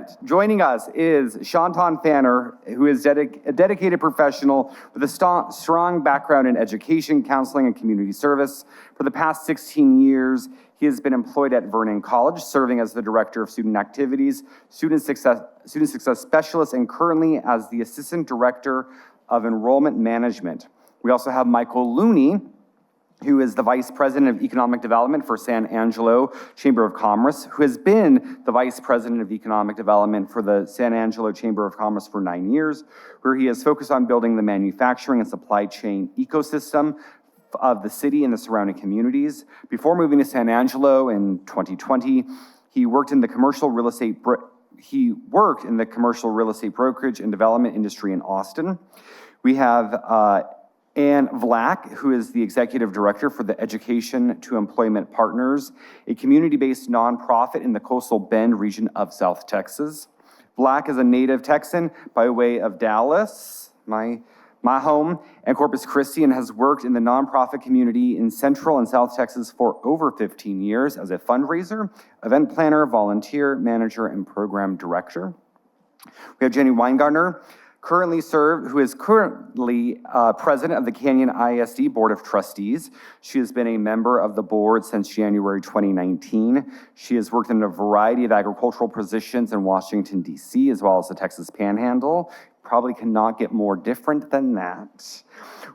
right, joining us is Shantan Fanner, who is a dedicated professional with a strong background in education, counseling, and community service. For the past 16 years, he has been employed at Vernon College, serving as the Director of Student Activities, Student Success Specialist, and currently as the Assistant Director of Enrollment Management. We also have Michael Looney, who is the Vice President of Economic Development for San Angelo Chamber of Commerce, who has been the Vice President of Economic Development for the San Angelo Chamber of Commerce for 9 years, where he has focused on building the manufacturing and supply chain ecosystem of the city and the surrounding communities. Before moving to San Angelo in 2020, he worked in the commercial real estate brokerage and development industry in Austin. We have Ann Vlack, who is the Executive Director for the Education to Employment Partners, a community-based nonprofit in the Coastal Bend region of South Texas. Vlack is a native Texan by way of Dallas, my home, and Corpus Christi, and has worked in the nonprofit community in Central and South Texas for over 15 years as a fundraiser, event planner, volunteer, manager, and program director. We have Jenny Weingartner, who is currently president of the Canyon ISD Board of Trustees. She has been a member of the board since January 2019. She has worked in a variety of agricultural positions in Washington, D.C., as well as the Texas Panhandle. Probably cannot get more different than that.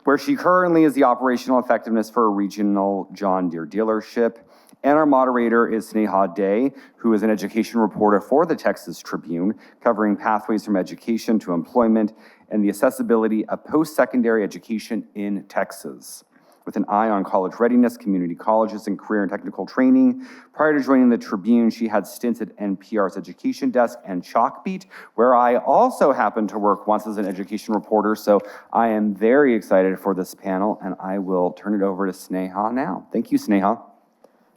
Where she currently is the operational effectiveness for a regional John Deere dealership. And our moderator is Sneha Day, who is an education reporter for the Texas Tribune, covering pathways from education to employment and the accessibility of post-secondary education in Texas, with an eye on college readiness, community colleges, and career and technical training. Prior to joining the Tribune, she had stints at NPR's education desk and Chalkbeat, where I also happened to work once as an education reporter. So I am very excited for this panel, and I will turn it over to Sneha now. Thank you, Sneha.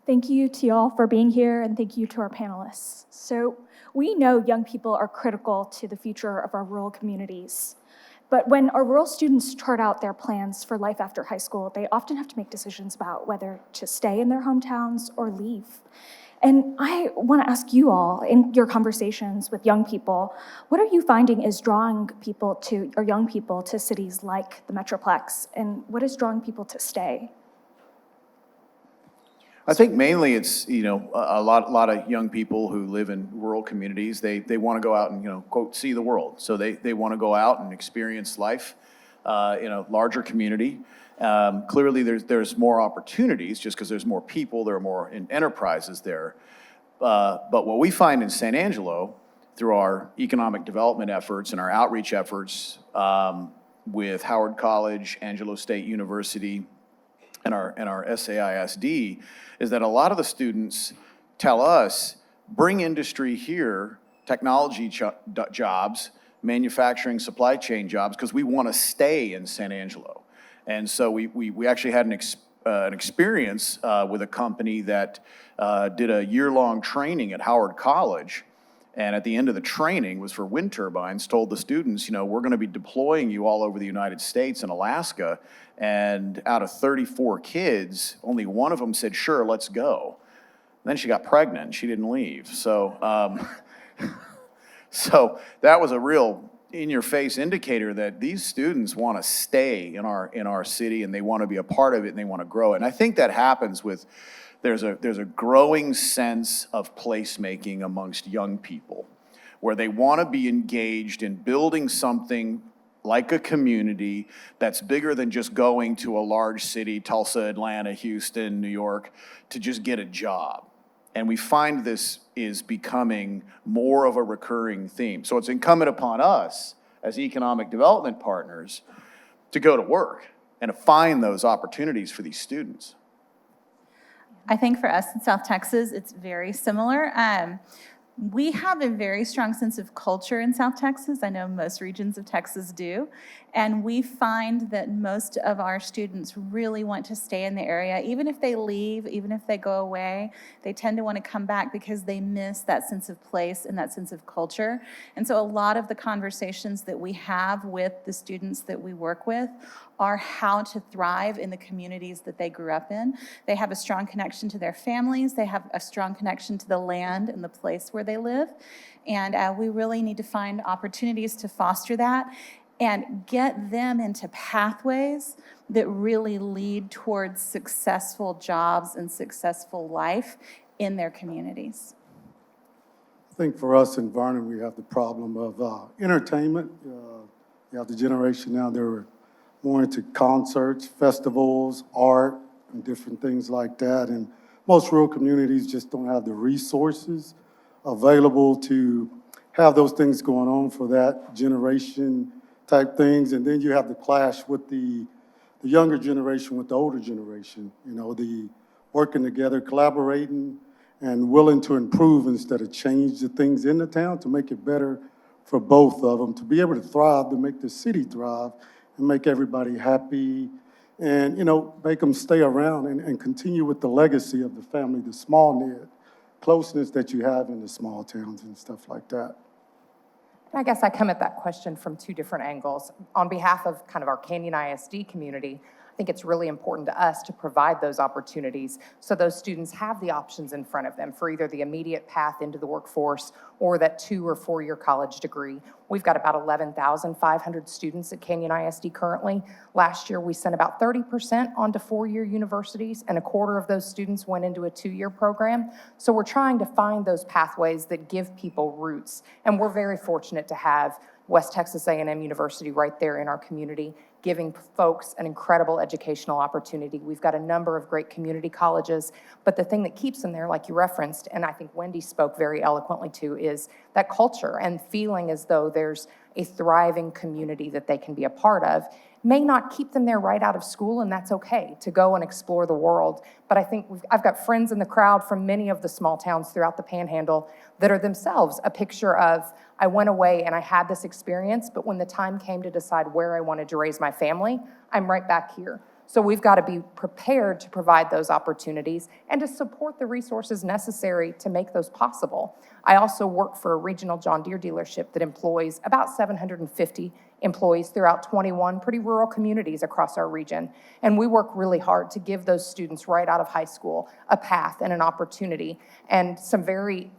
Thank you to y'all for being here, and thank you to our panelists. So we know young people are critical to the future of our rural communities. But when our rural students chart out their plans for life after high school, they often have to make decisions about whether to stay in their hometowns or leave. And I want to ask you all, in your conversations with young people, what are you finding is drawing young people to cities like the Metroplex, and what is drawing people to stay? I think mainly it's, a lot of young people who live in rural communities, they want to go out and, quote, see the world. So they want to go out and experience life in a larger community. Clearly there's more opportunities just because there's more people, there are more enterprises there. But what we find in San Angelo through our economic development efforts and our outreach efforts with Howard College, Angelo State University, and our SAISD is that a lot of the students tell us, bring industry here, technology jobs, manufacturing, supply chain jobs, because we want to stay in San Angelo. And so we actually had an experience with a company that did a year-long training at Howard College. And at the end of the training was for wind turbines, told the students, we're going to be deploying you all over the United States and Alaska. And out of 34 kids, only one of them said, sure, let's go. Then she got pregnant. She didn't leave. So, so that was a real in-your-face indicator that these students want to stay in our city, and they want to be a part of it, and they want to grow it. And I think that happens with there's a growing sense of placemaking amongst young people, where they want to be engaged in building something like a community that's bigger than just going to a large city, Tulsa, Atlanta, Houston, New York, to just get a job. And we find this is becoming more of a recurring theme. So it's incumbent upon us as economic development partners to go to work and to find those opportunities for these students. I think for us in South Texas, it's very similar. We have a very strong sense of culture in South Texas. I know most regions of Texas do. And we find that most of our students really want to stay in the area. Even if they leave, even if they go away, they tend to want to come back because they miss that sense of place and that sense of culture. And so a lot of the conversations that we have with the students that we work with are how to thrive in the communities that they grew up in. They have a strong connection to their families. They have a strong connection to the land and the place where they live. And we really need to find opportunities to foster that and get them into pathways that really lead towards successful jobs and successful life in their communities. I think for us in Vernon, we have the problem of entertainment. You have the generation now, they're more into concerts, festivals, art, and different things like that. And most rural communities just don't have the resources available to have those things going on for that generation type things. And then you have the clash with the younger generation with the older generation, you know, the working together, collaborating, and willing to improve instead of change the things in the town to make it better for both of them, to be able to thrive, to make the city thrive, and make everybody happy, and, you know, make them stay around and continue with the legacy of the family, the small-knit closeness that you have in the small towns and stuff like that. I guess I come at that question from two different angles. On behalf of kind of our Canyon ISD community, I think it's really important to us to provide those opportunities so those students have the options in front of them for either the immediate path into the workforce or that 2 or 4 year college degree. We've got about 11,500 students at Canyon ISD currently. Last year, we sent about 30% onto 4-year universities, and a quarter of those students went into a 2-year program. So we're trying to find those pathways that give people roots, and we're very fortunate to have West Texas A&M University right there in our community, giving folks an incredible educational opportunity. We've got a number of great community colleges, but the thing that keeps them there, like you referenced, and I think Wendy spoke very eloquently to, is that culture and feeling as though there's a thriving community that they can be a part of. May not keep them there right out of school, and that's okay to go and explore the world. But I think I've got friends in the crowd from many of the small towns throughout the Panhandle that are themselves a picture of, I went away and I had this experience, but when the time came to decide where I wanted to raise my family, I'm right back here. So we've got to be prepared to provide those opportunities and to support the resources necessary to make those possible. I also work for a regional John Deere dealership that employs about 750 employees throughout 21 pretty rural communities across our region. And we work really hard to give those students right out of high school a path and an opportunity and some very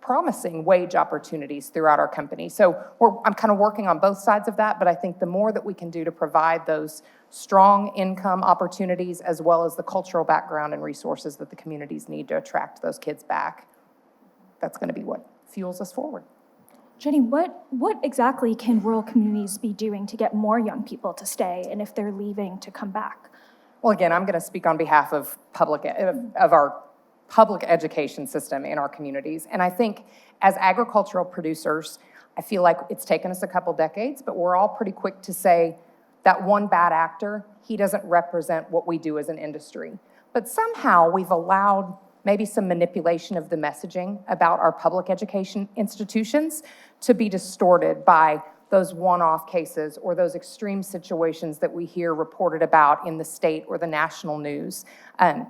promising wage opportunities throughout our company. So I'm kind of working on both sides of that, but I think the more that we can do to provide those strong income opportunities as well as the cultural background and resources that the communities need to attract those kids back, that's going to be what fuels us forward. Jenny, what exactly can rural communities be doing to get more young people to stay, and if they're leaving, to come back? Well, again, I'm going to speak on behalf of our public education system in our communities. And I think as agricultural producers, I feel like it's taken us a couple decades, but we're all pretty quick to say that one bad actor, he doesn't represent what we do as an industry. But somehow we've allowed maybe some manipulation of the messaging about our public education institutions to be distorted by those one-off cases or those extreme situations that we hear reported about in the state or the national news.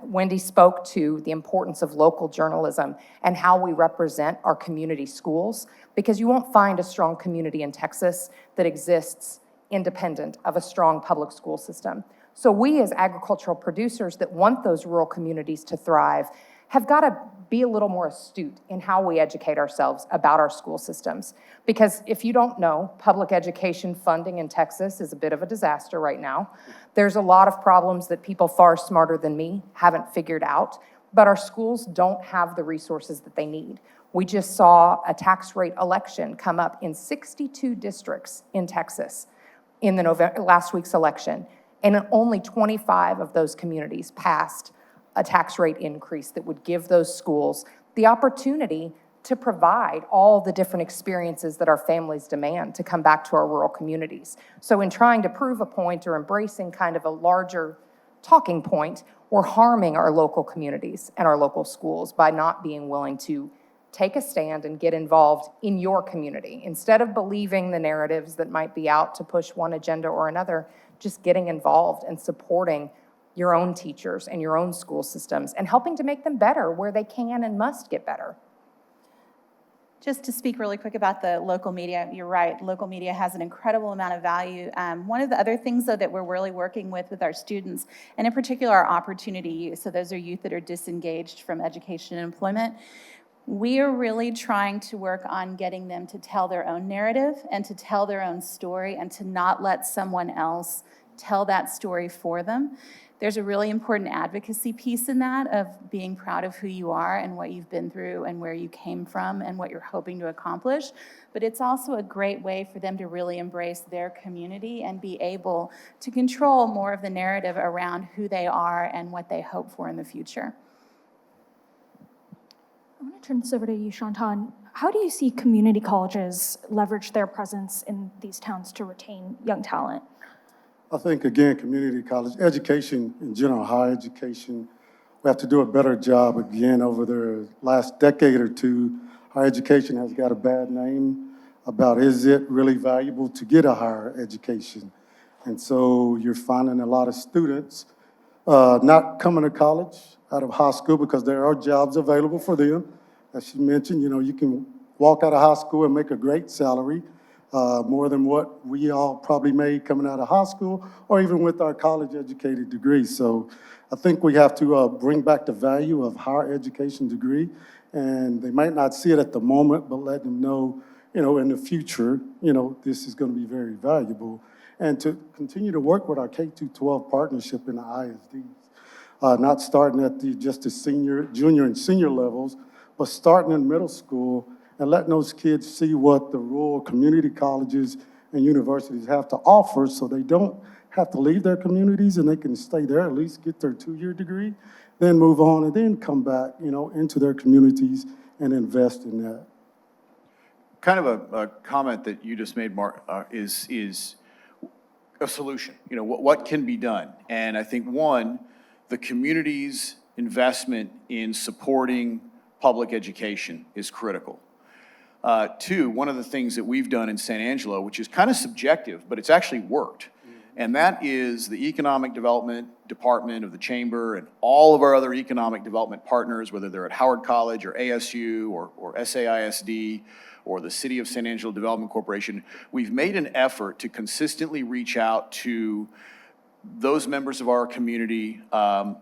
Wendy spoke to the importance of local journalism and how we represent our community schools, because you won't find a strong community in Texas that exists independent of a strong public school system. So we as agricultural producers that want those rural communities to thrive have got to be a little more astute in how we educate ourselves about our school systems. Because if you don't know, public education funding in Texas is a bit of a disaster right now. There's a lot of problems that people far smarter than me haven't figured out, but our schools don't have the resources that they need. We just saw a tax rate election come up in 62 districts in Texas in the last week's election, and only 25 of those communities passed a tax rate increase that would give those schools the opportunity to provide all the different experiences that our families demand to come back to our rural communities. So in trying to prove a point or embracing kind of a larger talking point, we're harming our local communities and our local schools by not being willing to take a stand and get involved in your community. Instead of believing the narratives that might be out to push one agenda or another, just getting involved and supporting your own teachers and your own school systems and helping to make them better where they can and must get better. Just to speak really quick about the local media, you're right, local media has an incredible amount of value. One of the other things, though, that we're really working with our students, and in particular our opportunity youth, so those are youth that are disengaged from education and employment, we are really trying to work on getting them to tell their own narrative and to tell their own story and to not let someone else tell that story for them. There's a really important advocacy piece in that of being proud of who you are and what you've been through and where you came from and what you're hoping to accomplish. But it's also a great way for them to really embrace their community and be able to control more of the narrative around who they are and what they hope for in the future. I want to turn this over to you, Shantan. How do you see community colleges leverage their presence in these towns to retain young talent? I think, again, community college, education in general, higher education, we have to do a better job. Again, over the last decade or two, higher education has got a bad name about is it really valuable to get a higher education? And so you're finding a lot of students not coming to college out of high school because there are jobs available for them. As she mentioned, you can walk out of high school and make a great salary, more than what we all probably made coming out of high school or even with our college-educated degrees. So I think we have to bring back the value of higher education degree, and they might not see it at the moment, but let them know, in the future, this is going to be very valuable. And to continue to work with our K-12 partnership in the ISDs, not starting at just the junior and senior levels, but starting in middle school and letting those kids see what the rural community colleges and universities have to offer so they don't have to leave their communities and they can stay there, at least get their 2-year degree, then move on and then come back, into their communities and invest in that. Kind of a comment that you just made, Mark, is a solution. What can be done? And I think, one, the community's investment in supporting public education is critical. Two, one of the things that we've done in San Angelo, which is kind of subjective, but it's actually worked, and that is the Economic Development Department of the Chamber and all of our other economic development partners, whether they're at Howard College or ASU or SAISD or the City of San Angelo Development Corporation, we've made an effort to consistently reach out to those members of our community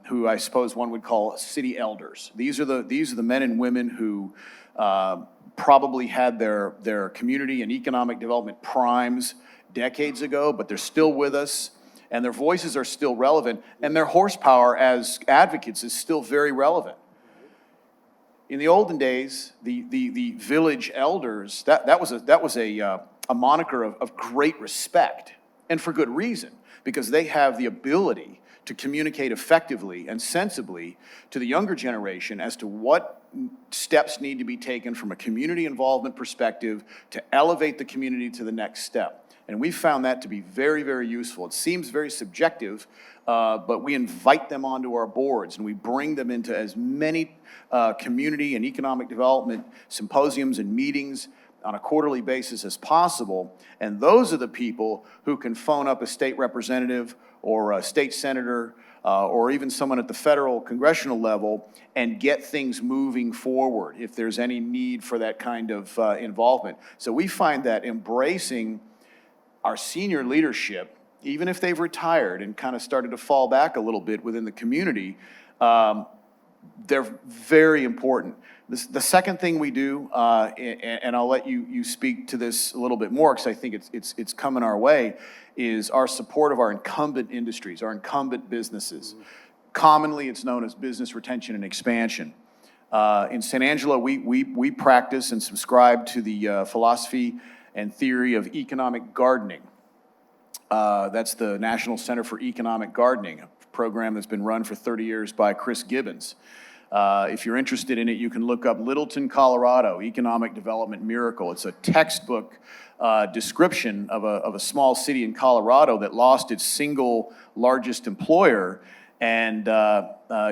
who I suppose one would call city elders. These are the men and women who probably had their community and economic development primes decades ago, but they're still with us, and their voices are still relevant, and their horsepower as advocates is still very relevant. In the olden days, the village elders, that was a moniker of great respect, and for good reason, because they have the ability to communicate effectively and sensibly to the younger generation as to what steps need to be taken from a community involvement perspective to elevate the community to the next step. And we found that to be very, very useful. It seems very subjective, but we invite them onto our boards and we bring them into as many community and economic development symposiums and meetings on a quarterly basis as possible. And those are the people who can phone up a state representative or a state senator or even someone at the federal congressional level and get things moving forward if there's any need for that kind of involvement. So we find that embracing our senior leadership, even if they've retired and kind of started to fall back a little bit within the community, they're very important. The second thing we do, and I'll let you speak to this a little bit more because I think it's coming our way, is our support of our incumbent industries, our incumbent businesses. Commonly, it's known as business retention and expansion. In San Angelo, we practice and subscribe to the philosophy and theory of economic gardening. That's the National Center for Economic Gardening, a program that's been run for 30 years by Chris Gibbons. If you're interested in it, you can look up Littleton, Colorado, Economic Development Miracle. It's a textbook description of a small city in Colorado that lost its single largest employer. And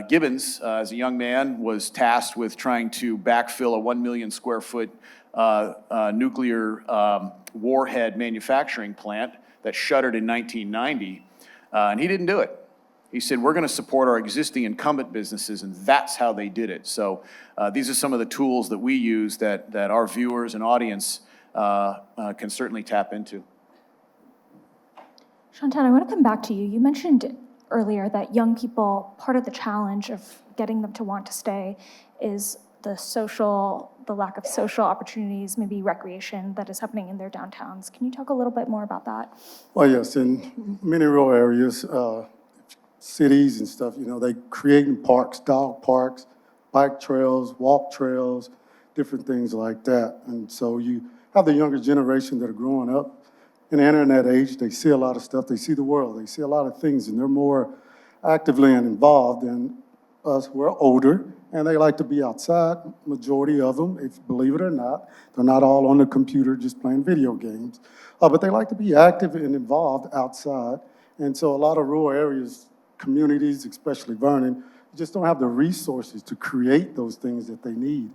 Gibbons, as a young man, was tasked with trying to backfill a 1 million square foot nuclear warhead manufacturing plant that shuttered in 1990, and he didn't do it. He said, we're going to support our existing incumbent businesses, and that's how they did it. So these are some of the tools that we use that our viewers and audience can certainly tap into. Chantal, I want to come back to you. You mentioned earlier that young people, part of the challenge of getting them to want to stay is the lack of social opportunities, maybe recreation that is happening in their downtowns. Can you talk a little bit more about that? Well, yes, in many rural areas, cities and stuff, they creating parks, dog parks, bike trails, walk trails, different things like that. And so you have the younger generation that are growing up in the internet age. They see a lot of stuff. They see the world. They see a lot of things, and they're more actively involved than us who are older, and they like to be outside, majority of them, if believe it or not. They're not all on the computer just playing video games, but they like to be active and involved outside. And so a lot of rural areas, communities, especially Vernon, just don't have the resources to create those things that they need.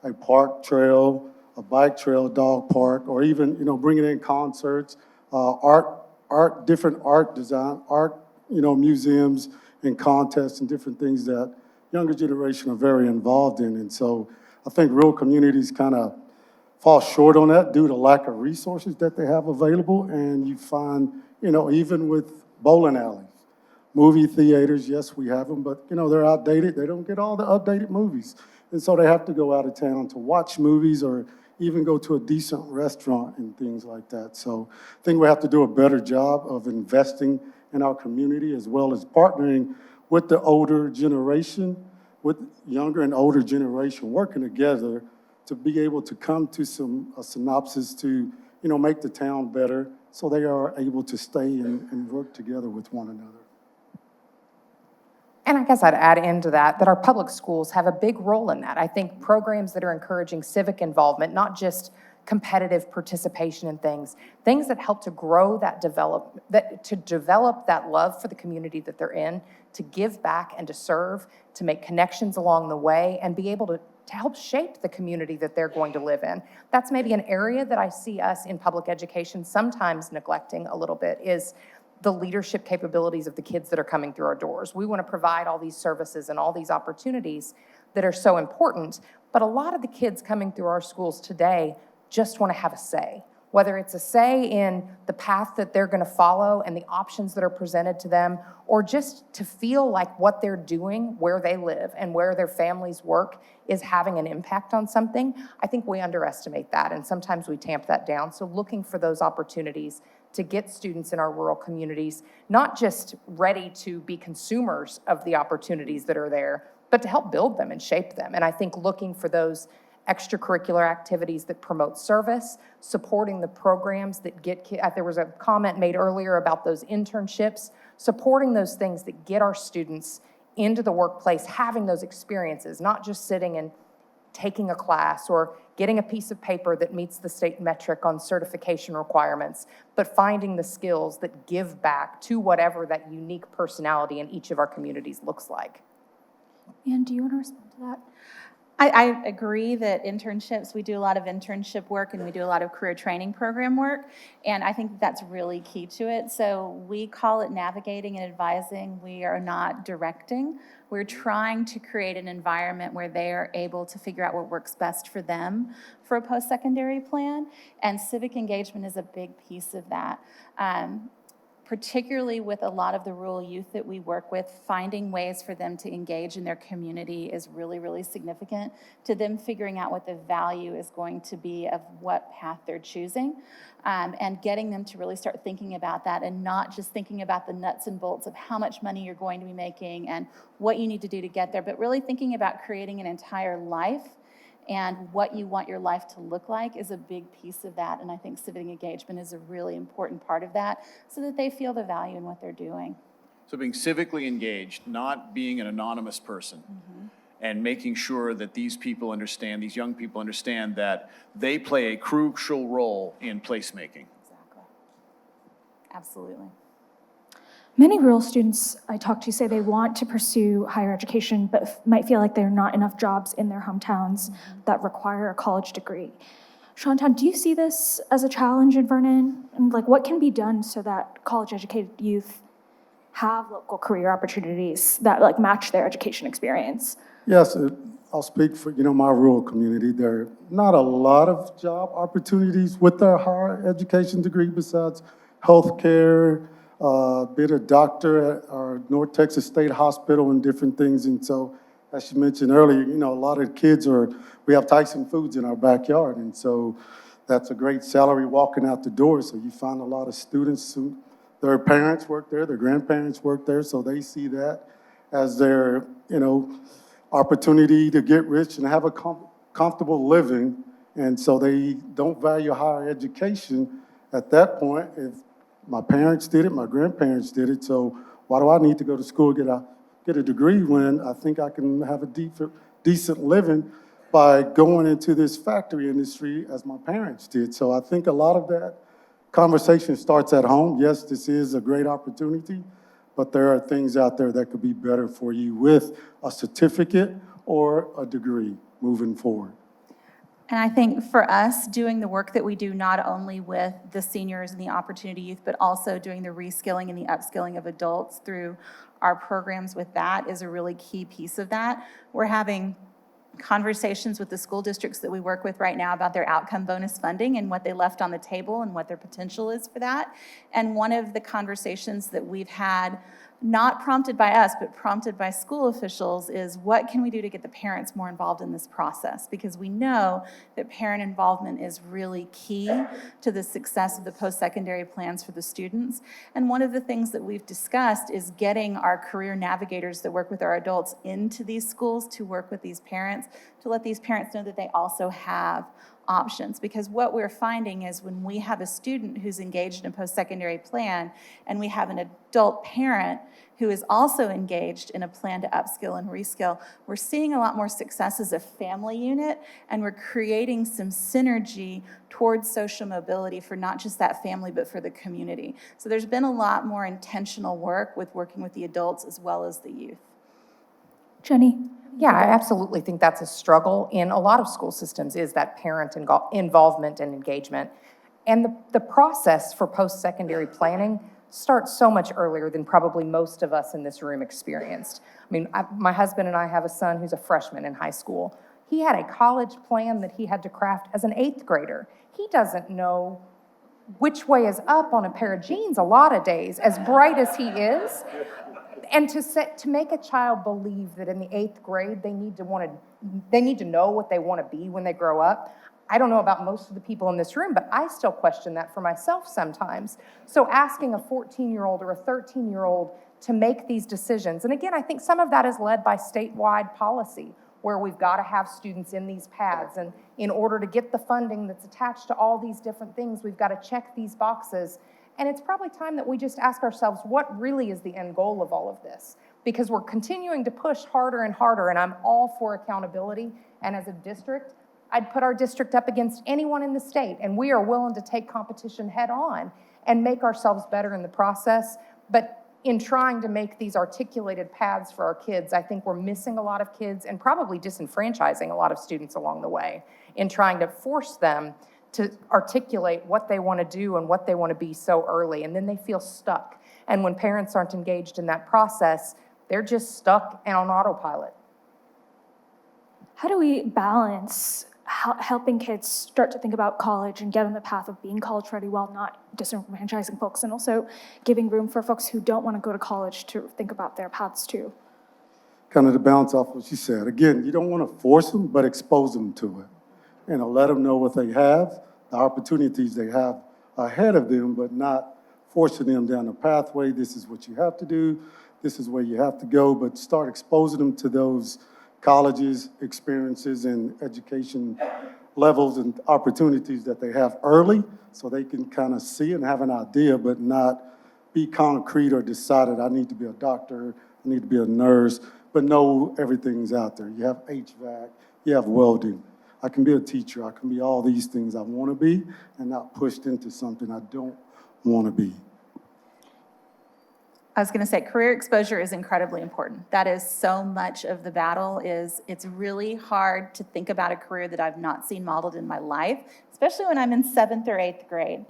A park trail, a bike trail, dog park, or even, bringing in concerts, different art design, museums and contests and different things that younger generation are very involved in. And so I think rural communities kind of fall short on that due to lack of resources that they have available. And you find, even with bowling alleys, movie theaters, yes, we have them, but, they're outdated. They don't get all the updated movies. And so they have to go out of town to watch movies or even go to a decent restaurant and things like that. So I think we have to do a better job of investing in our community, as well as partnering with the older generation, with younger and older generation, working together to be able to come to a synopsis to, make the town better so they are able to stay and work together with one another. And I guess I'd add into that our public schools have a big role in that. I think programs that are encouraging civic involvement, not just competitive participation in things that help to grow to develop that love for the community that they're in, to give back and to serve, to make connections along the way, and be able to help shape the community that they're going to live in. That's maybe an area that I see us in public education sometimes neglecting a little bit, is the leadership capabilities of the kids that are coming through our doors. We want to provide all these services and all these opportunities that are so important, but a lot of the kids coming through our schools today just want to have a say, whether it's a say in the path that they're going to follow and the options that are presented to them, or just to feel like what they're doing, where they live and where their families work, is having an impact on something. I think we underestimate that, and sometimes we tamp that down. So looking for those opportunities to get students in our rural communities, not just ready to be consumers of the opportunities that are there, but to help build them and shape them. And I think looking for those extracurricular activities that promote service, supporting the programs that get kids. There was a comment made earlier about those internships, supporting those things that get our students into the workplace, having those experiences, not just sitting and taking a class or getting a piece of paper that meets the state metric on certification requirements, but finding the skills that give back to whatever that unique personality in each of our communities looks like. Anne, do you want to respond to that? I agree that internships, we do a lot of internship work and we do a lot of career training program work, and I think that's really key to it. So we call it navigating and advising. We are not directing. We're trying to create an environment where they are able to figure out what works best for them for a post-secondary plan, and civic engagement is a big piece of that. Particularly with a lot of the rural youth that we work with, finding ways for them to engage in their community is really, really significant to them figuring out what the value is going to be of what path they're choosing, and getting them to really start thinking about that and not just thinking about the nuts and bolts of how much money you're going to be making and what you need to do to get there, but really thinking about creating an entire life. And what you want your life to look like is a big piece of that. And I think civic engagement is a really important part of that so that they feel the value in what they're doing. So being civically engaged, not being an anonymous person, and making sure that these people understand, these young people understand that they play a crucial role in placemaking. Exactly. Absolutely. Many rural students I talk to say they want to pursue higher education, but might feel like there are not enough jobs in their hometowns that require a college degree. Chantal, do you see this as a challenge in Vernon? And what can be done so that college-educated youth have local career opportunities that like match their education experience? Yes, I'll speak for, my rural community. There are not a lot of job opportunities with our higher education degree besides healthcare, bit of doctor at our North Texas State Hospital and different things. And so, as you mentioned earlier, a lot of kids we have Tyson Foods in our backyard. And so that's a great salary walking out the door. So you find a lot of students who, their parents work there, their grandparents work there, so they see that as their, opportunity to get rich and have a comfortable living. And so they don't value higher education at that point. If my parents did it, my grandparents did it, so why do I need to go to school, get a degree when I think I can have a decent living by going into this factory industry as my parents did? So I think a lot of that conversation starts at home. Yes, this is a great opportunity, but there are things out there that could be better for you with a certificate or a degree moving forward. And I think for us, doing the work that we do not only with the seniors and the Opportunity Youth, but also doing the reskilling and the upskilling of adults through our programs with that is a really key piece of that. We're having conversations with the school districts that we work with right now about their outcome bonus funding and what they left on the table and what their potential is for that. And one of the conversations that we've had, not prompted by us, but prompted by school officials, is what can we do to get the parents more involved in this process? Because we know that parent involvement is really key to the success of the post-secondary plans for the students. And one of the things that we've discussed is getting our career navigators that work with our adults into these schools to work with these parents, to let these parents know that they also have options. Because what we're finding is when we have a student who's engaged in a post-secondary plan and we have an adult parent who is also engaged in a plan to upskill and reskill, we're seeing a lot more success as a family unit, and we're creating some synergy towards social mobility for not just that family, but for the community. So there's been a lot more intentional work with working with the adults as well as the youth. Jenny? Yeah, I absolutely think that's a struggle in a lot of school systems, is that parent involvement and engagement. And the process for post-secondary planning starts so much earlier than probably most of us in this room experienced. I mean, my husband and I have a son who's a freshman in high school. He had a college plan that he had to craft as an 8th grader. He doesn't know which way is up on a pair of jeans a lot of days, as bright as he is. And to make a child believe that in the 8th grade they need to know what they want to be when they grow up. I don't know about most of the people in this room, but I still question that for myself sometimes. So asking a 14-year-old or a 13-year-old to make these decisions, and again, I think some of that is led by statewide policy, where we've got to have students in these paths, and in order to get the funding that's attached to all these different things, we've got to check these boxes. And it's probably time that we just ask ourselves, what really is the end goal of all of this? Because we're continuing to push harder and harder, and I'm all for accountability. And as a district, I'd put our district up against anyone in the state, and we are willing to take competition head on and make ourselves better in the process. But in trying to make these articulated paths for our kids, I think we're missing a lot of kids and probably disenfranchising a lot of students along the way in trying to force them to articulate what they want to do and what they want to be so early, and then they feel stuck. And when parents aren't engaged in that process, they're just stuck and on autopilot. How do we balance helping kids start to think about college and get on the path of being college ready while not disenfranchising folks, and also giving room for folks who don't want to go to college to think about their paths too? Kind of to bounce off what you said. Again, you don't want to force them, but expose them to it. Let them know what they have, the opportunities they have ahead of them, but not forcing them down the pathway. This is what you have to do. This is where you have to go, but start exposing them to those colleges, experiences, and education levels and opportunities that they have early, so they can kind of see and have an idea, but not be concrete or decided, I need to be a doctor, I need to be a nurse, but know everything's out there. You have HVAC, you have welding. I can be a teacher, I can be all these things I want to be, and not pushed into something I don't want to be. I was going to say, career exposure is incredibly important. That is so much of the battle. It's really hard to think about a career that I've not seen modeled in my life, especially when I'm in 7th or 8th grade.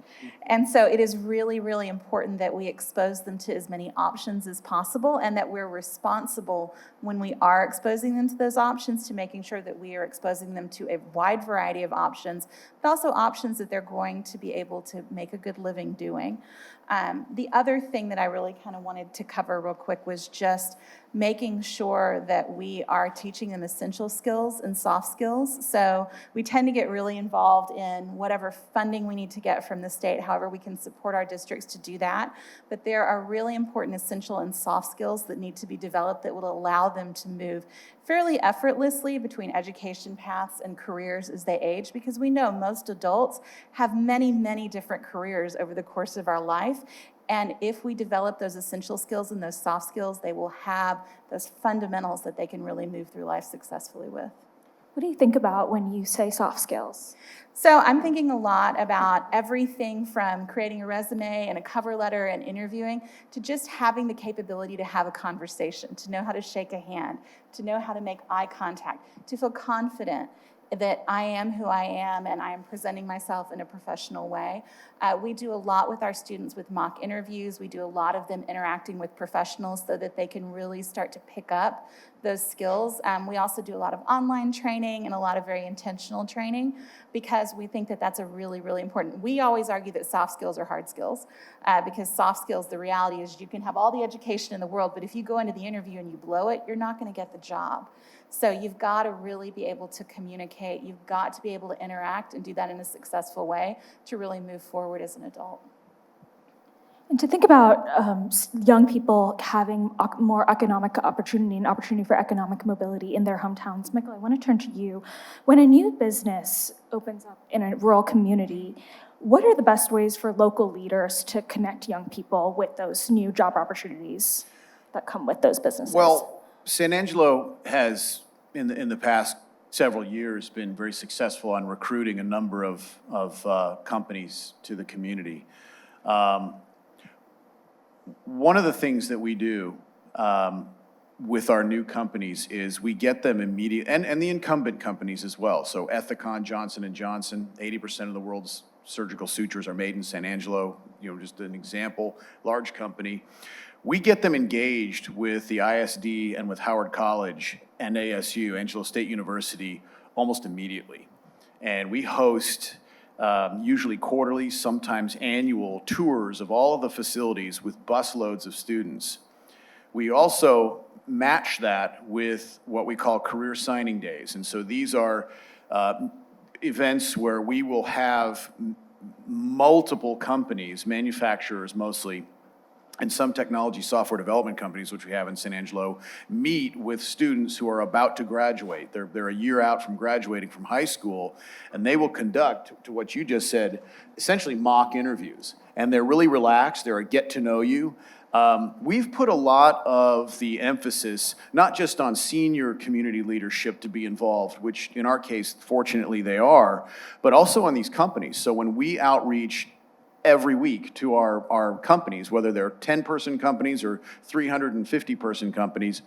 And so it is really, really important that we expose them to as many options as possible, and that we're responsible when we are exposing them to those options, to making sure that we are exposing them to a wide variety of options, but also options that they're going to be able to make a good living doing. The other thing that I really kind of wanted to cover real quick was just making sure that we are teaching them essential skills and soft skills. So we tend to get really involved in whatever funding we need to get from the state, however we can support our districts to do that. But there are really important essential and soft skills that need to be developed that will allow them to move fairly effortlessly between education paths and careers as they age, because we know most adults have many, many different careers over the course of our life. And if we develop those essential skills and those soft skills, they will have those fundamentals that they can really move through life successfully with. What do you think about when you say soft skills? So I'm thinking a lot about everything from creating a resume and a cover letter and interviewing to just having the capability to have a conversation, to know how to shake a hand, to know how to make eye contact, to feel confident that I am who I am and I am presenting myself in a professional way. We do a lot with our students with mock interviews. We do a lot of them interacting with professionals so that they can really start to pick up those skills. We also do a lot of online training and a lot of very intentional training, because we think that that's a really, really important. We always argue that soft skills are hard skills, because soft skills, the reality is you can have all the education in the world, but if you go into the interview and you blow it, you're not going to get the job. So you've got to really be able to communicate. You've got to be able to interact and do that in a successful way to really move forward as an adult. And to think about young people having more economic opportunity and opportunity for economic mobility in their hometowns. Michael, I want to turn to you. When a new business opens up in a rural community, what are the best ways for local leaders to connect young people with those new job opportunities that come with those businesses? Well, San Angelo has, in the past several years, been very successful on recruiting a number of companies to the community. One of the things that we do with our new companies is we get them immediate, and the incumbent companies as well. So Ethicon, Johnson & Johnson, 80% of the world's surgical sutures are made in San Angelo, just an example, large company. We get them engaged with the ISD and with Howard College and ASU, Angelo State University, almost immediately. And we host usually quarterly, sometimes annual tours of all of the facilities with busloads of students. We also match that with what we call career signing days. And so these are events where we will have multiple companies, manufacturers mostly, and some technology software development companies, which we have in San Angelo, meet with students who are about to graduate. They're a year out from graduating from high school, and they will conduct, to what you just said, essentially mock interviews. And they're really relaxed. They're a get to know you. We've put a lot of the emphasis, not just on senior community leadership to be involved, which in our case, fortunately they are, but also on these companies. So when we outreach every week to our companies, whether they're 10-person companies or 350-person companies,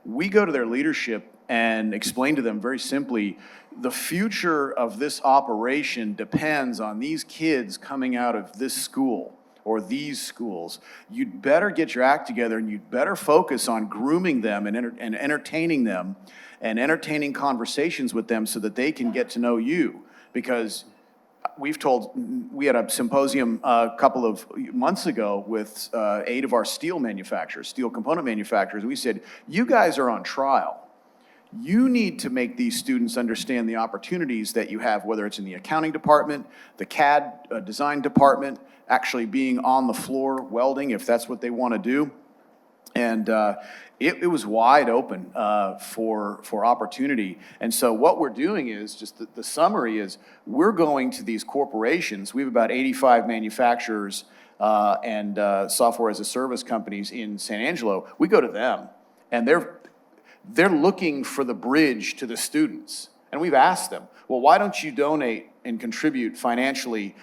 we go to their leadership and explain to them very simply, the future of this operation depends on these kids coming out of this school or these schools. You'd better get your act together and you'd better focus on grooming them and entertaining them and entertaining conversations with them so that they can get to know you. Because we had a symposium a couple of months ago with 8 of our steel component manufacturers. We said, you guys are on trial. You need to make these students understand the opportunities that you have, whether it's in the accounting department, the CAD design department, actually being on the floor welding if that's what they want to do. And it was wide open for opportunity. And so what we're doing is, just the summary is, we're going to these corporations. We have about 85 manufacturers and software as a service companies in San Angelo. We go to them, and they're looking for the bridge to the students. And we've asked them, well, why don't you donate and contribute financially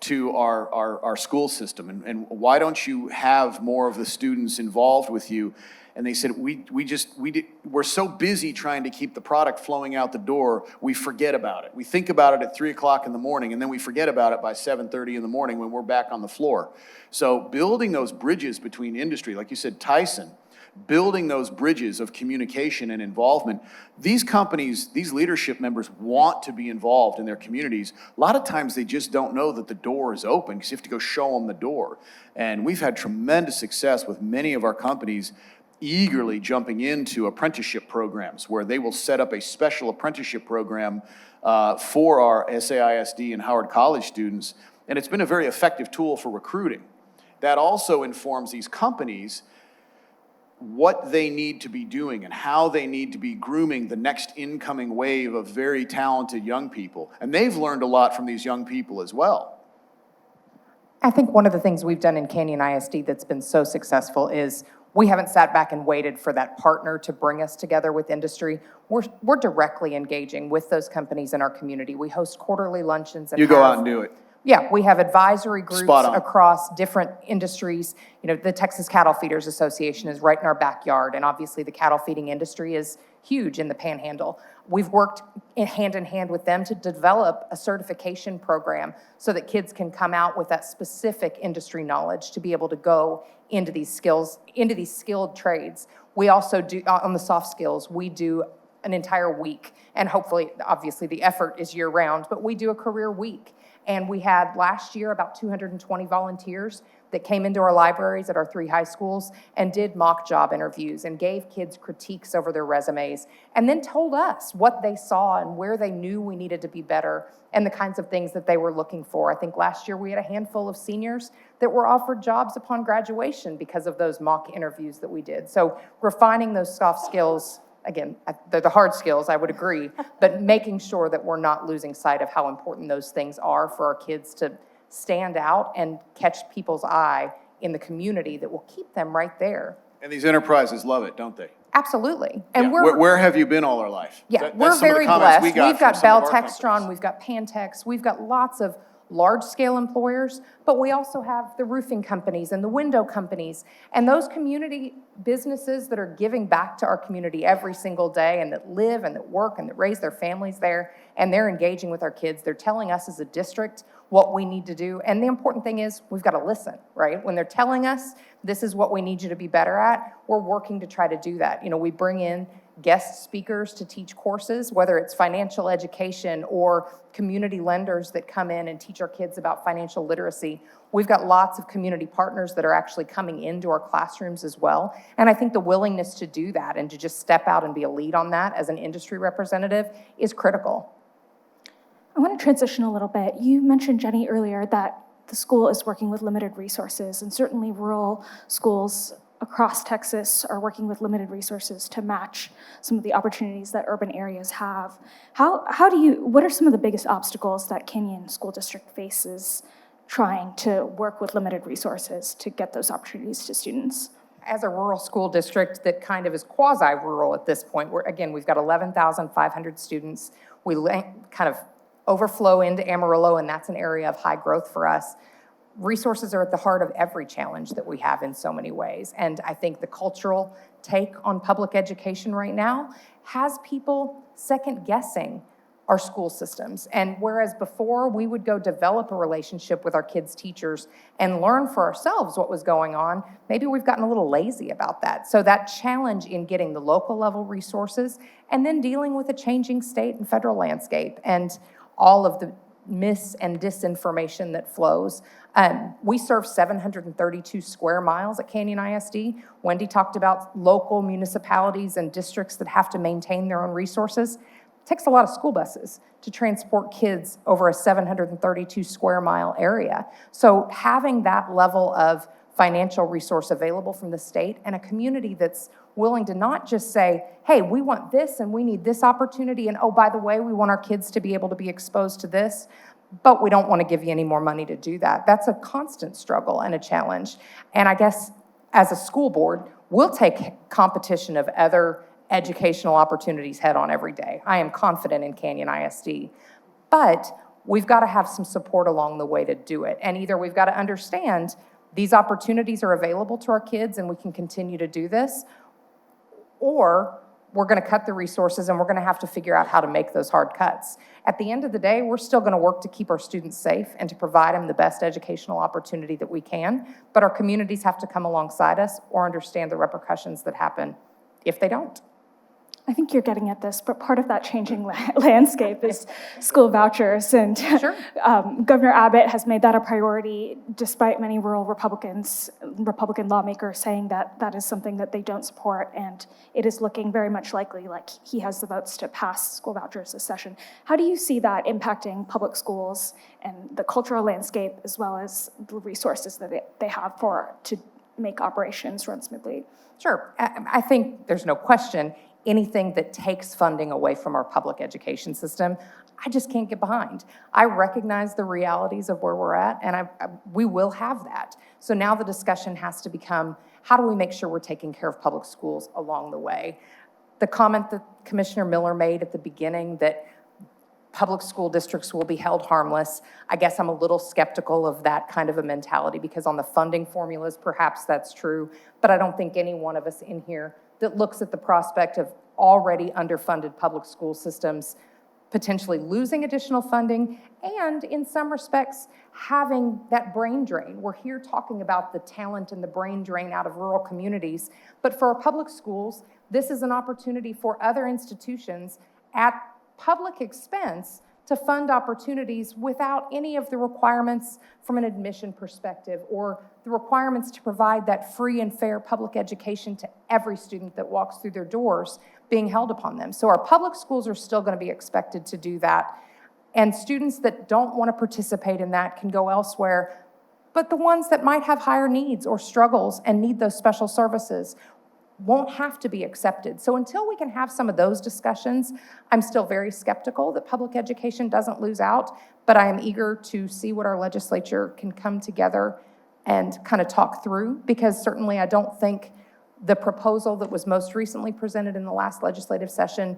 to our school system? And why don't you have more of the students involved with you? And they said, we're so busy trying to keep the product flowing out the door, we forget about it. We think about it at 3 o'clock in the morning, and then we forget about it by 7:30 in the morning when we're back on the floor. So building those bridges between industry, like you said, Tyson, building those bridges of communication and involvement. These companies, these leadership members want to be involved in their communities. A lot of times they just don't know that the door is open because you have to go show them the door. And we've had tremendous success with many of our companies eagerly jumping into apprenticeship programs where they will set up a special apprenticeship program for our SAISD and Howard College students. And it's been a very effective tool for recruiting. That also informs these companies what they need to be doing and how they need to be grooming the next incoming wave of very talented young people. And they've learned a lot from these young people as well. I think one of the things we've done in Canyon ISD that's been so successful is we haven't sat back and waited for that partner to bring us together with industry. We're directly engaging with those companies in our community. We host quarterly luncheons. And You go out and do it. Yeah, we have advisory groups Spot on. across different industries. You know, the Texas Cattle Feeders Association is right in our backyard, and obviously the cattle feeding industry is huge in the Panhandle. We've worked in hand with them to develop a certification program so that kids can come out with that specific industry knowledge to be able to go into these skills, into these skilled trades. We also do, on the soft skills, we do an entire week, and hopefully, obviously the effort is year round, but we do a career week. And we had last year about 220 volunteers that came into our libraries at our 3 high schools and did mock job interviews and gave kids critiques over their resumes and then told us what they saw and where they knew we needed to be better and the kinds of things that they were looking for. I think last year we had a handful of seniors that were offered jobs upon graduation because of those mock interviews that we did. So refining those soft skills, again, they're the hard skills, I would agree, but making sure that we're not losing sight of how important those things are for our kids to stand out and catch people's eye in the community that will keep them right there. And these enterprises love it, don't they? Absolutely. And Yeah. Where have you been all our life? yeah, That's we're some of the very comments blessed. we We've got from some Bell of our Textron, companies. we've got Pantex, we've got lots of large-scale employers, but we also have the roofing companies and the window companies, and those community businesses that are giving back to our community every single day and that live and that work and that raise their families there, and they're engaging with our kids. They're telling us as a district what we need to do, and the important thing is we've got to listen, right? When they're telling us this is what we need you to be better at, we're working to try to do that. You know, we bring in guest speakers to teach courses, whether it's financial education or community lenders that come in and teach our kids about financial literacy. We've got lots of community partners that are actually coming into our classrooms as well. And I think the willingness to do that and to just step out and be a lead on that as an industry representative is critical. I want to transition a little bit. You mentioned, Jenny, earlier that the school is working with limited resources, and certainly rural schools across Texas are working with limited resources to match some of the opportunities that urban areas have. What are some of the biggest obstacles that Canyon School District faces trying to work with limited resources to get those opportunities to students? As a rural school district that kind of is quasi-rural at this point, we've got 11,500 students. We kind of overflow into Amarillo, and that's an area of high growth for us. Resources are at the heart of every challenge that we have in so many ways. And I think the cultural take on public education right now has people second guessing our school systems. And whereas before we would go develop a relationship with our kids' teachers and learn for ourselves what was going on, maybe we've gotten a little lazy about that. So that challenge in getting the local level resources and then dealing with a changing state and federal landscape and all of the mis and disinformation that flows. We serve 732 square miles at Canyon ISD. Wendy talked about local municipalities and districts that have to maintain their own resources. It takes a lot of school buses to transport kids over a 732 square mile area. So having that level of financial resource available from the state and a community that's willing to not just say, hey, we want this and we need this opportunity, and oh, by the way, we want our kids to be able to be exposed to this, but we don't want to give you any more money to do that. That's a constant struggle and a challenge. And I guess as a school board, we'll take competition of other educational opportunities head on every day. I am confident in Canyon ISD. But we've got to have some support along the way to do it. And either we've got to understand these opportunities are available to our kids and we can continue to do this, or we're going to cut the resources and we're going to have to figure out how to make those hard cuts. At the end of the day, we're still going to work to keep our students safe and to provide them the best educational opportunity that we can, but our communities have to come alongside us or understand the repercussions that happen if they don't. I think you're getting at this, but part of that changing landscape is school vouchers. And Sure. Governor Abbott has made that a priority, despite many rural Republican lawmakers saying that that is something that they don't support. And it is looking very much likely like he has the votes to pass school vouchers this session. How do you see that impacting public schools and the cultural landscape, as well as the resources that they have to make operations run smoothly? Sure. I think there's no question anything that takes funding away from our public education system, I just can't get behind. I recognize the realities of where we're at, and we will have that. So now the discussion has to become, how do we make sure we're taking care of public schools along the way? The comment that Commissioner Miller made at the beginning that public school districts will be held harmless, I guess I'm a little skeptical of that kind of a mentality, because on the funding formulas, perhaps that's true, but I don't think any one of us in here that looks at the prospect of already underfunded public school systems potentially losing additional funding, and in some respects, having that brain drain. We're here talking about the talent and the brain drain out of rural communities, but for our public schools, this is an opportunity for other institutions at public expense to fund opportunities without any of the requirements from an admission perspective or the requirements to provide that free and fair public education to every student that walks through their doors being held upon them. So our public schools are still going to be expected to do that. And students that don't want to participate in that can go elsewhere. But the ones that might have higher needs or struggles and need those special services won't have to be accepted. So until we can have some of those discussions, I'm still very skeptical that public education doesn't lose out, but I am eager to see what our legislature can come together and kind of talk through, because certainly I don't think the proposal that was most recently presented in the last legislative session,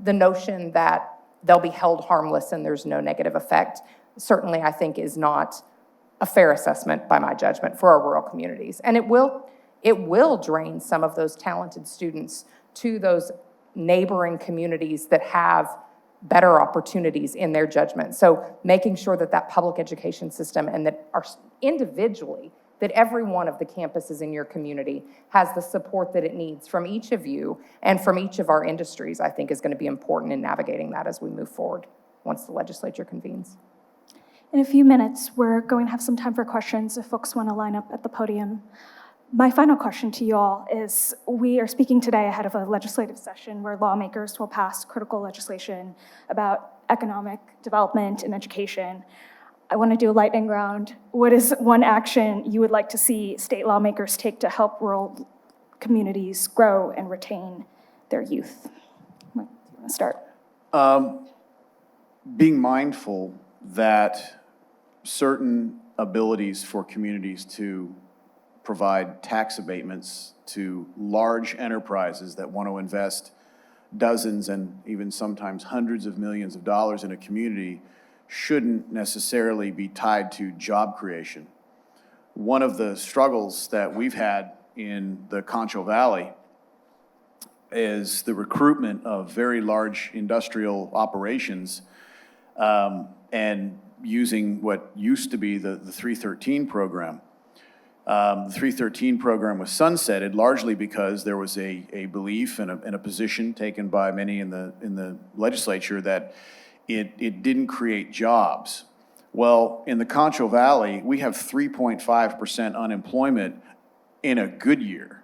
the notion that they'll be held harmless and there's no negative effect, certainly I think is not a fair assessment by my judgment for our rural communities. And it will drain some of those talented students to those neighboring communities that have better opportunities in their judgment. So making sure that that public education system and that our individually, that every one of the campuses in your community has the support that it needs from each of you and from each of our industries, I think is going to be important in navigating that as we move forward once the legislature convenes. In a few minutes, we're going to have some time for questions if folks want to line up at the podium. My final question to you all is, we are speaking today ahead of a legislative session where lawmakers will pass critical legislation about economic development and education. I want to do a lightning round. What is one action you would like to see state lawmakers take to help rural communities grow and retain their youth? Do you want to start? Being mindful that certain abilities for communities to provide tax abatements to large enterprises that want to invest dozens and even sometimes hundreds of millions of dollars in a community shouldn't necessarily be tied to job creation. One of the struggles that we've had in the Concho Valley is the recruitment of very large industrial operations and using what used to be the 313 program. The 313 program was sunsetted largely because there was a belief and a position taken by many in the legislature that it didn't create jobs. Well, in the Concho Valley, we have 3.5% unemployment in a good year.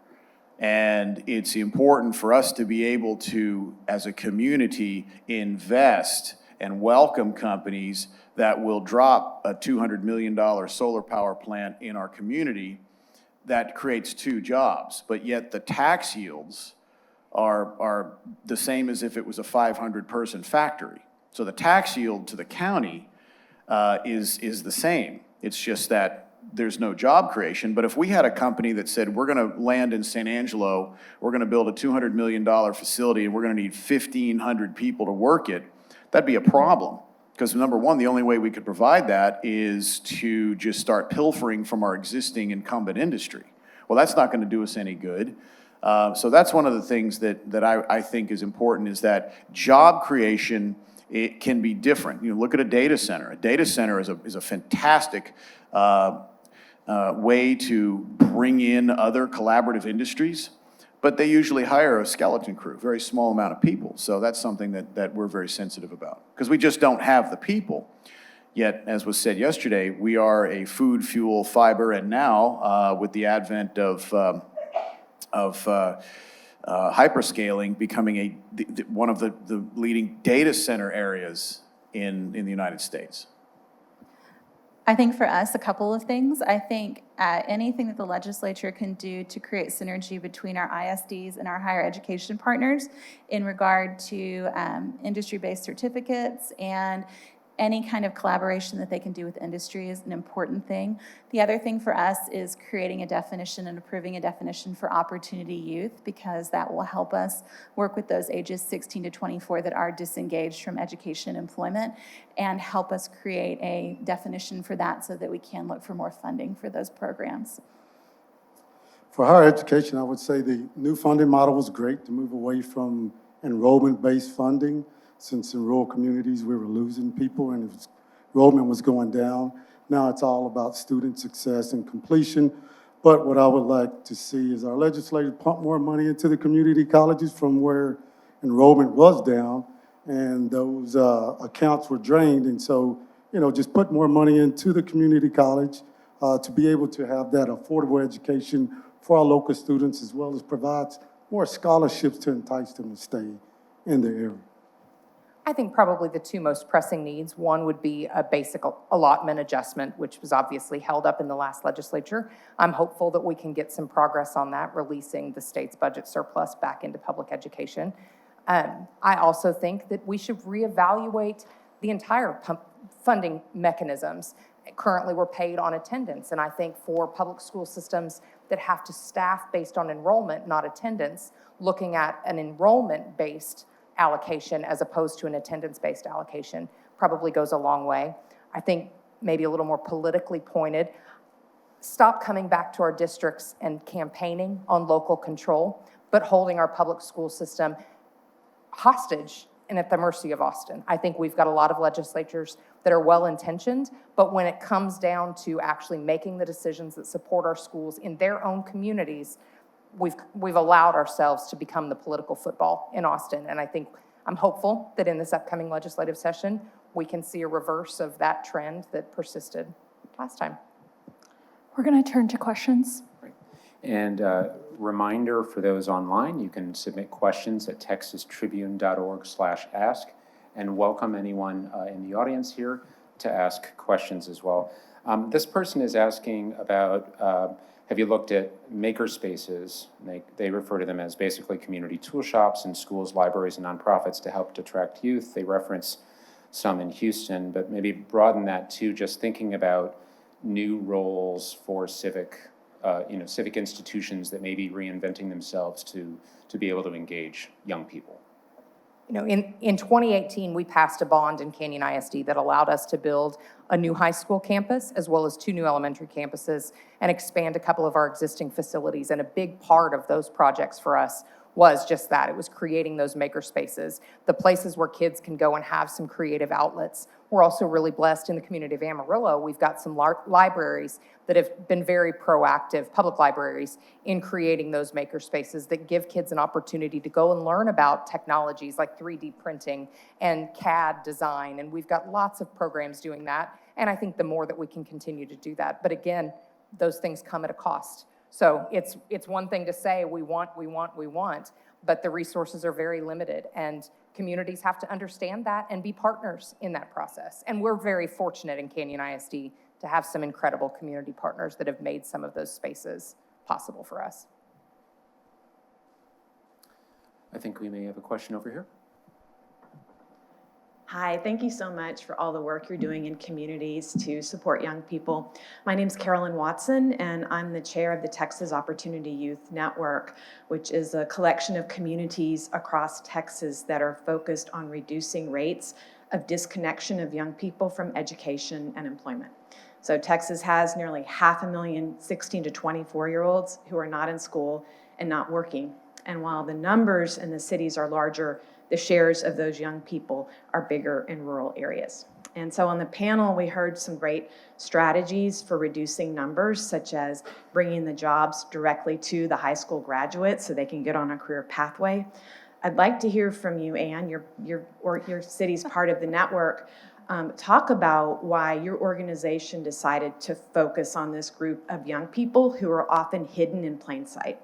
And it's important for us to be able to, as a community, invest and welcome companies that will drop a $200 million solar power plant in our community that creates 2 jobs. But yet the tax yields are the same as if it was a 500-person factory. So the tax yield to the county is the same. It's just that there's no job creation. But if we had a company that said, we're going to land in San Angelo, we're going to build a $200 million facility, and we're going to need 1,500 people to work it, that'd be a problem, Because number one, the only way we could provide that is to just start pilfering from our existing incumbent industry. Well, that's not going to do us any good. So that's one of the things that I think is important, is that job creation, it can be different. You know, look at a data center. A data center is a fantastic way to bring in other collaborative industries, but they usually hire a skeleton crew, very small amount of people. So that's something that we're very sensitive about, because we just don't have the people. Yet, as was said yesterday, we are a food, fuel, fiber, and now with the advent of hyperscaling becoming one of the leading data center areas in the United States. I think for us, a couple of things. I think anything that the legislature can do to create synergy between our ISDs and our higher education partners in regard to industry-based certificates and any kind of collaboration that they can do with industry is an important thing. The other thing for us is creating a definition and approving a definition for opportunity youth, because that will help us work with those ages 16 to 24 that are disengaged from education and employment, and help us create a definition for that so that we can look for more funding for those programs. For higher education, I would say the new funding model was great to move away from enrollment-based funding. Since in rural communities, we were losing people and enrollment was going down. Now it's all about student success and completion. But what I would like to see is our legislators pump more money into the community colleges from where enrollment was down and those accounts were drained. And so, you know, just put more money into the community college to be able to have that affordable education for our local students, as well as provides more scholarships to entice them to stay in the area. I think probably the two most pressing needs, one would be a basic allotment adjustment, which was obviously held up in the last legislature. I'm hopeful that we can get some progress on that, releasing the state's budget surplus back into public education. I also think that we should reevaluate the entire funding mechanisms. Currently, we're paid on attendance, and I think for public school systems that have to staff based on enrollment, not attendance, looking at an enrollment-based allocation as opposed to an attendance-based allocation probably goes a long way. I think maybe a little more politically pointed, stop coming back to our districts and campaigning on local control, but holding our public school system hostage and at the mercy of Austin. I think we've got a lot of legislatures that are well-intentioned, but when it comes down to actually making the decisions that support our schools in their own communities, we've allowed ourselves to become the political football in Austin. And I think I'm hopeful that in this upcoming legislative session, we can see a reverse of that trend that persisted last time. We're going to turn to questions. And reminder for those online, you can submit questions at texastribune.org/ask, and welcome anyone in the audience here to ask questions as well. This person is asking about, have you looked at maker spaces? They refer to them as basically community tool shops in schools, libraries, and nonprofits to help attract youth. They reference some in Houston, but maybe broaden that to just thinking about new roles for civic institutions that may be reinventing themselves to be able to engage young people. You know, in 2018, we passed a bond in Canyon ISD that allowed us to build a new high school campus as well as 2 new elementary campuses and expand a couple of our existing facilities. And a big part of those projects for us was just that. It was creating those maker spaces, the places where kids can go and have some creative outlets. We're also really blessed in the community of Amarillo. We've got some libraries that have been very proactive, public libraries, in creating those maker spaces that give kids an opportunity to go and learn about technologies like 3D printing and CAD design. And we've got lots of programs doing that. And I think the more that we can continue to do that. But again, those things come at a cost. So it's one thing to say we want, but the resources are very limited, and communities have to understand that and be partners in that process. And we're very fortunate in Canyon ISD to have some incredible community partners that have made some of those spaces possible for us. I think we may have a question over here. Hi, thank you so much for all the work you're doing in communities to support young people. My name is Carolyn Watson, and I'm the chair of the Texas Opportunity Youth Network, which is a collection of communities across Texas that are focused on reducing rates of disconnection of young people from education and employment. So Texas has nearly 500,000 16 to 24-year-olds who are not in school and not working. And while the numbers in the cities are larger, the shares of those young people are bigger in rural areas. And so on the panel, we heard some great strategies for reducing numbers, such as bringing the jobs directly to the high school graduates so they can get on a career pathway. I'd like to hear from you, Ann, your city's part of the network. Talk about why your organization decided to focus on this group of young people who are often hidden in plain sight.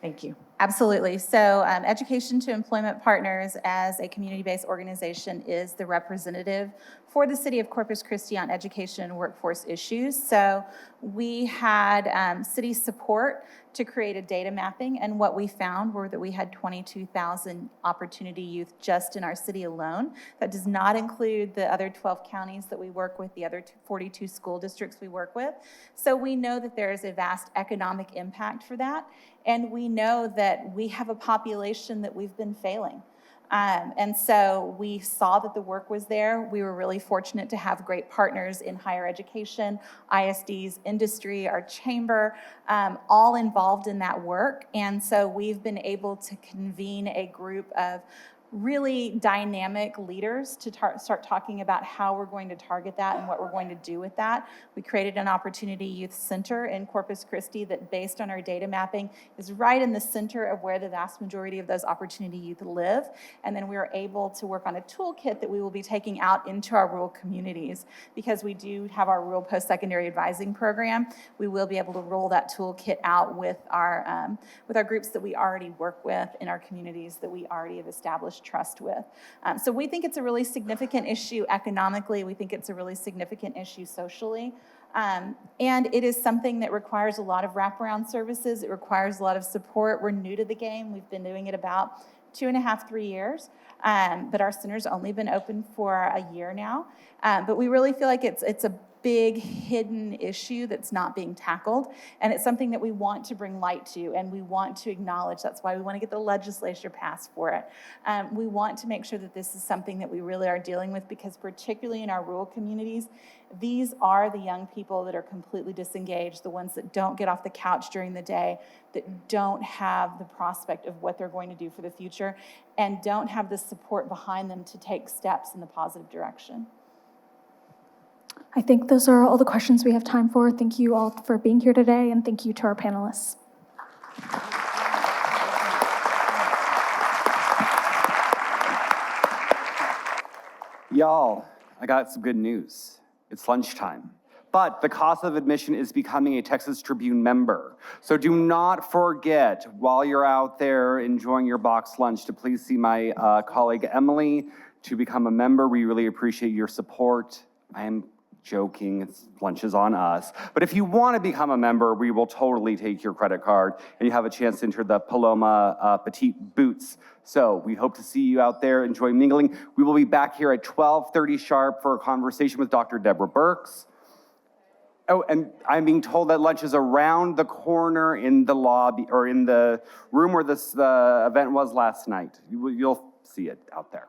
Thank you. Absolutely. So Education to Employment Partners as a community-based organization is the representative for the city of Corpus Christi on education and workforce issues. So we had city support to create a data mapping, and what we found were that we had 22,000 opportunity youth just in our city alone. That does not include the other 12 counties that we work with, the other 42 school districts we work with. So we know that there is a vast economic impact for that, and we know that we have a population that we've been failing. And so we saw that the work was there. We were really fortunate to have great partners in higher education, ISDs, industry, our chamber, all involved in that work. And so we've been able to convene a group of really dynamic leaders to start talking about how we're going to target that and what we're going to do with that. We created an Opportunity Youth Center in Corpus Christi that, based on our data mapping, is right in the center of where the vast majority of those opportunity youth live. And then we were able to work on a toolkit that we will be taking out into our rural communities. Because we do have our rural post-secondary advising program, we will be able to roll that toolkit out with our groups that we already work with in our communities that we already have established trust with. So we think it's a really significant issue economically. We think it's a really significant issue socially. And it is something that requires a lot of wraparound services. It requires a lot of support. We're new to the game. We've been doing it about 2.5, 3 years. But our center's only been open for a year now. But we really feel like it's a big hidden issue that's not being tackled, and it's something that we want to bring light to and we want to acknowledge. That's why we want to get the legislature passed for it. We want to make sure that this is something that we really are dealing with, because particularly in our rural communities, these are the young people that are completely disengaged, the ones that don't get off the couch during the day, that don't have the prospect of what they're going to do for the future, and don't have the support behind them to take steps in the positive direction. I think those are all the questions we have time for. Thank you all for being here today, and thank you to our panelists. Y'all, I got some good news. It's lunchtime. But the cost of admission is becoming a Texas Tribune member. So do not forget, while you're out there enjoying your box lunch, to please see my colleague Emily to become a member. We really appreciate your support. I am joking, lunch is on us. But if you want to become a member, we will totally take your credit card, and you have a chance to enter the Paloma Petite Boots. So we hope to see you out there. Enjoy mingling. We will be back here at 12:30 sharp for a conversation with Dr. Deborah Burks. Oh, and I'm being told that lunch is around the corner in the lobby, or in the room where this event was last night. You'll see it out there.